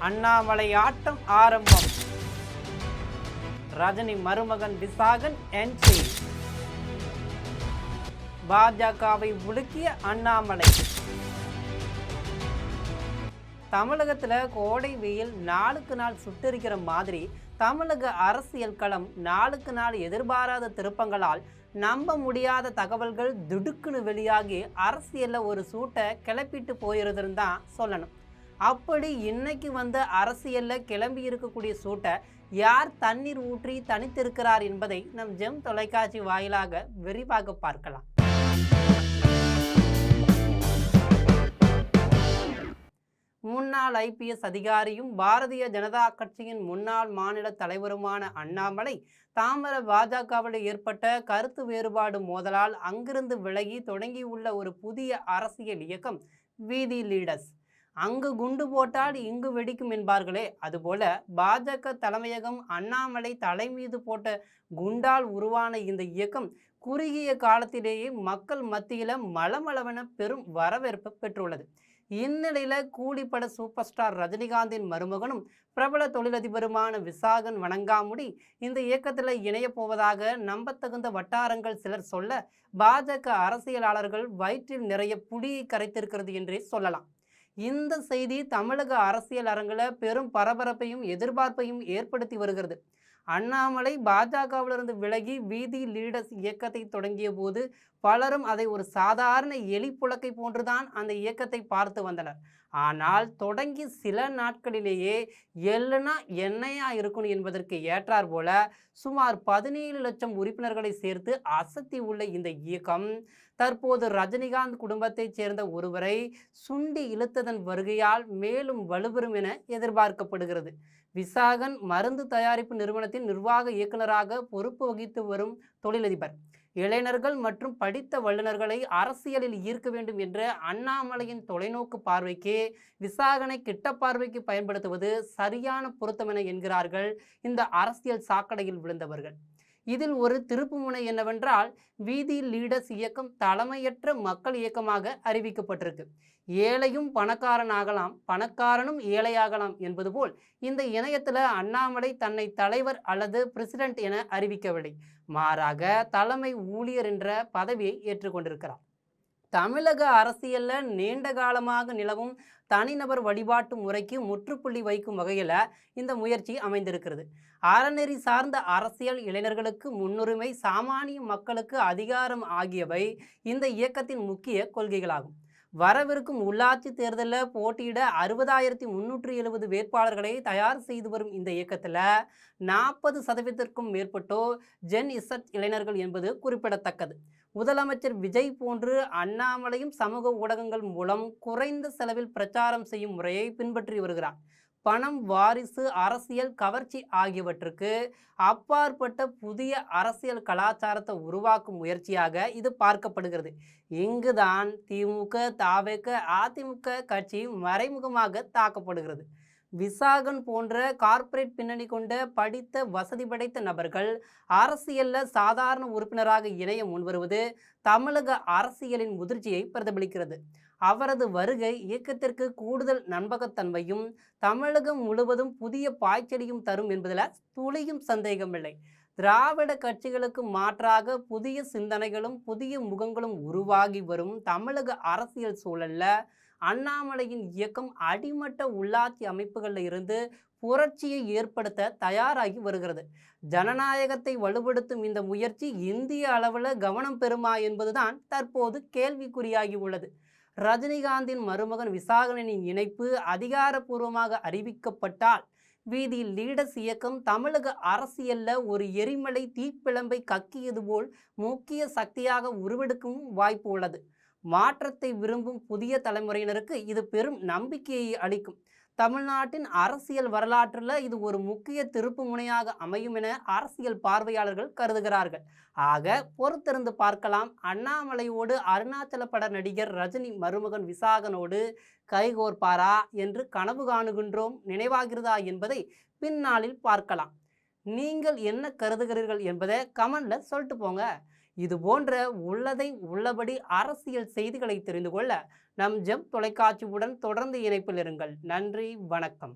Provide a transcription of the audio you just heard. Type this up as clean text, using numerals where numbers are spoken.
அண்ணாமலை ஆட்டம் ஆரம்பம். ரஜினி மருமகன் விசாகன் என்ட்ரி. பாஜகவை உலுக்கிய அண்ணாமலை. தமிழகத்தில் கோடை வெயில் நாளுக்கு நாள் சுட்டரிக்கிற மாதிரி தமிழக அரசியல் களம் நாளுக்கு நாள் எதிர்பாராத திருப்பங்களால் நம்ப முடியாத தகவல்கள் திடுக்குன்னு வெளியாகி அரசியலில் ஒரு சூட்டை கிளப்பிட்டு போயிருதுன்னு தான் சொல்லணும். அப்படி இன்னைக்கு வந்த அரசியலில் கிளம்பி இருக்கக்கூடிய சூட்டை யார் தண்ணீர் ஊற்றி தனித்திருக்கிறார் என்பதை நம் ஜெம் தொலைக்காட்சி வாயிலாக விரிவாக பார்க்கலாம். முன்னாள் IPS அதிகாரியும் பாரதிய ஜனதா கட்சியின் முன்னாள் மாநில தலைவருமான அண்ணாமலை தாமர பாஜகவில் ஏற்பட்ட கருத்து வேறுபாடு மோதலால் அங்கிருந்து விலகி தொடங்கியுள்ள ஒரு புதிய அரசியல் இயக்கம் வீதி லீடர்ஸ். அங்கு குண்டு போட்டால் இங்கு வெடிக்கும் என்பார்களே, அதுபோல பாஜக தலைமையகம் அண்ணாமலை தலை மீது போட்ட குண்டால் உருவான இந்த இயக்கம் குறுகிய காலத்திலேயே மக்கள் மத்தியில் மளமளவென பெரும் வரவேற்பு பெற்றுள்ளது. இந்நிலையில் கூலிப்பட சூப்பர் ஸ்டார் ரஜினிகாந்தின் மருமகனும் பிரபல தொழிலதிபருமான விசாகன் வணங்காமுடி இந்த இயக்கத்தில் இணைய போவதாக நம்பத்தகுந்த வட்டாரங்கள் சிலர் சொல்ல, பாஜக அரசியலாளர்கள் வயிற்றில் நிறைய புளியை கரைத்திருக்கிறது என்றே சொல்லலாம். இந்த செய்தி தமிழக அரசியல் அரங்கில் பெரும் பரபரப்பையும் எதிர்பார்ப்பையும் ஏற்படுத்தி வருகிறது. அண்ணாமலை பாஜகவிலிருந்து விலகி வீதி லீடர்ஸ் இயக்கத்தை தொடங்கிய போது பலரும் அதை ஒரு சாதாரண எலி புழக்கை போன்றுதான் அந்த இயக்கத்தை பார்த்து வந்தனர். ஆனால் தொடங்கி சில நாட்களிலேயே எல்லுனா என்னையா இருக்கணும் என்பதற்கு ஏற்றார் போல சுமார் 17 லட்சம் உறுப்பினர்களை சேர்த்து அசத்தி உள்ள இந்த இயக்கம் தற்போது ரஜினிகாந்த் குடும்பத்தைச் சேர்ந்த ஒருவரை சுண்டி இழுத்ததன் வருகையால் மேலும் வலுப்பெறும் என எதிர்பார்க்கப்படுகிறது. விசாகன் மருந்து தயாரிப்பு நிறுவனத்தின் நிர்வாக இயக்குநராக பொறுப்பு வகித்து வரும் தொழிலதிபர். இளைஞர்கள் மற்றும் படித்த வல்லுநர்களை அரசியலில் ஈர்க்க வேண்டும் என்ற அண்ணாமலையின் தொலைநோக்கு பார்வைக்கு விசாகனை கிட்ட பார்வைக்கு பயன்படுத்துவது சரியான பொருத்தமென என்கிறார்கள் இந்த அரசியல் சாக்கடையில் விழுந்தவர்கள். இதில் ஒரு திருப்புமுனை என்னவென்றால், வீதி லீடர்ஸ் இயக்கம் தலைமையற்ற மக்கள் இயக்கமாக அறிவிக்கப்பட்டிருக்கு. ஏழையும் பணக்காரன் ஆகலாம், பணக்காரனும் ஏழையாகலாம் என்பது போல் இந்த இணையத்தில் அண்ணாமலை தன்னை தலைவர் அல்லது பிரசிடென்ட் என அறிவிக்கவில்லை. மாறாக தலைமை ஊழியர் என்ற பதவியை ஏற்றுக்கொண்டிருக்கிறார். தமிழக அரசியலில் நீண்ட காலமாக நிலவும் தனிநபர் வழிபாட்டு முறைக்கு முற்றுப்புள்ளி வைக்கும் வகையில் இந்த முயற்சி அமைந்திருக்கிறது. அறநெறி சார்ந்த அரசியல், இளைஞர்களுக்கு முன்னுரிமை, சாமானிய மக்களுக்கு அதிகாரம் ஆகியவை இந்த இயக்கத்தின் முக்கிய கொள்கைகளாகும். வரவிருக்கும் உள்ளாட்சி தேர்தலில் போட்டியிட 60,370 வேட்பாளர்களை தயார் செய்து வரும் இந்த இயக்கத்தில் 40% மேற்பட்டோர் ஜென் இசட் இளைஞர்கள் என்பது குறிப்பிடத்தக்கது. முதலமைச்சர் விஜய் போன்று அண்ணாமலையும் சமூக ஊடகங்கள் மூலம் குறைந்த செலவில் பிரச்சாரம் செய்யும் முறையை பின்பற்றி வருகிறார். பணம், வாரிசு, அரசியல், கவர்ச்சி ஆகியவற்றுக்கு அப்பாற்பட்ட புதிய அரசியல் கலாச்சாரத்தை உருவாக்கும் முயற்சியாக இது பார்க்கப்படுகிறது. இங்குதான் திமுக, தவேக, அதிமுக கட்சி மறைமுகமாக தாக்கப்படுகிறது. விசாகன் போன்ற கார்ப்பரேட் பின்னணி கொண்ட படித்த வசதி படைத்த நபர்கள் அரசியலில் சாதாரண உறுப்பினராக இணைய முன்வருவது தமிழக அரசியலின் முதிர்ச்சியை பிரதிபலிக்கிறது. அவரது வருகை இயக்கத்திற்கு கூடுதல் நம்பகத்தன்மையும் தமிழகம் முழுவதும் புதிய பாய்ச்சலையும் தரும் என்பதில் துளியும் சந்தேகமில்லை. திராவிட கட்சிகளுக்கு மாற்றாக புதிய சிந்தனைகளும் புதிய முகங்களும் உருவாகி வரும் தமிழக அரசியல் சூழல்ல அண்ணாமலையின் இயக்கம் அடிமட்ட உள்ளாட்சி அமைப்புகளில் இருந்து புரட்சியை ஏற்படுத்த தயாராகி வருகிறது. ஜனநாயகத்தை வலுப்படுத்தும் இந்த முயற்சி இந்திய அளவில் கவனம் பெறுமா என்பதுதான் தற்போது கேள்விக்குறியாகி உள்ளது. ரஜினிகாந்தின் மருமகன் விசாகனின் இணைப்பு அதிகாரப்பூர்வமாக அறிவிக்கப்பட்டால் வீதி லீடர்ஸ் இயக்கம் தமிழக அரசியலில் ஒரு எரிமலை தீப்பிழம்பை கக்கியது போல் முக்கிய சக்தியாக உருவெடுக்கும் வாய்ப்பு உள்ளது. மாற்றத்தை விரும்பும் புதிய தலைமுறையினருக்கு இது பெரும் நம்பிக்கையை அளிக்கும். தமிழ்நாட்டின் அரசியல் வரலாற்றில் இது ஒரு முக்கிய திருப்பு முனையாக அமையும் என அரசியல் பார்வையாளர்கள் கருதுகிறார்கள். ஆக பொறுத்திருந்து பார்க்கலாம். அண்ணாமலையோடு அருணாச்சல பட நடிகர் ரஜினி மருமகன் விசாகனோடு கைகோர்ப்பாரா என்று கனவு காணுகின்றோம், நினைவாகிறதா என்பதை பின்னாளில் பார்க்கலாம். நீங்கள் என்ன கருதுகிறீர்கள் என்பதை கமெண்ட்ல சொல்லிட்டு போங்க. இது போன்ற உள்ளதை உள்ளபடி அரசியல் செய்திகளை தெரிந்து கொள்ள நம் ஜெம் தொலைக்காட்சியுடன் தொடர்ந்து இணைப்பில் இருங்கள். நன்றி, வணக்கம்.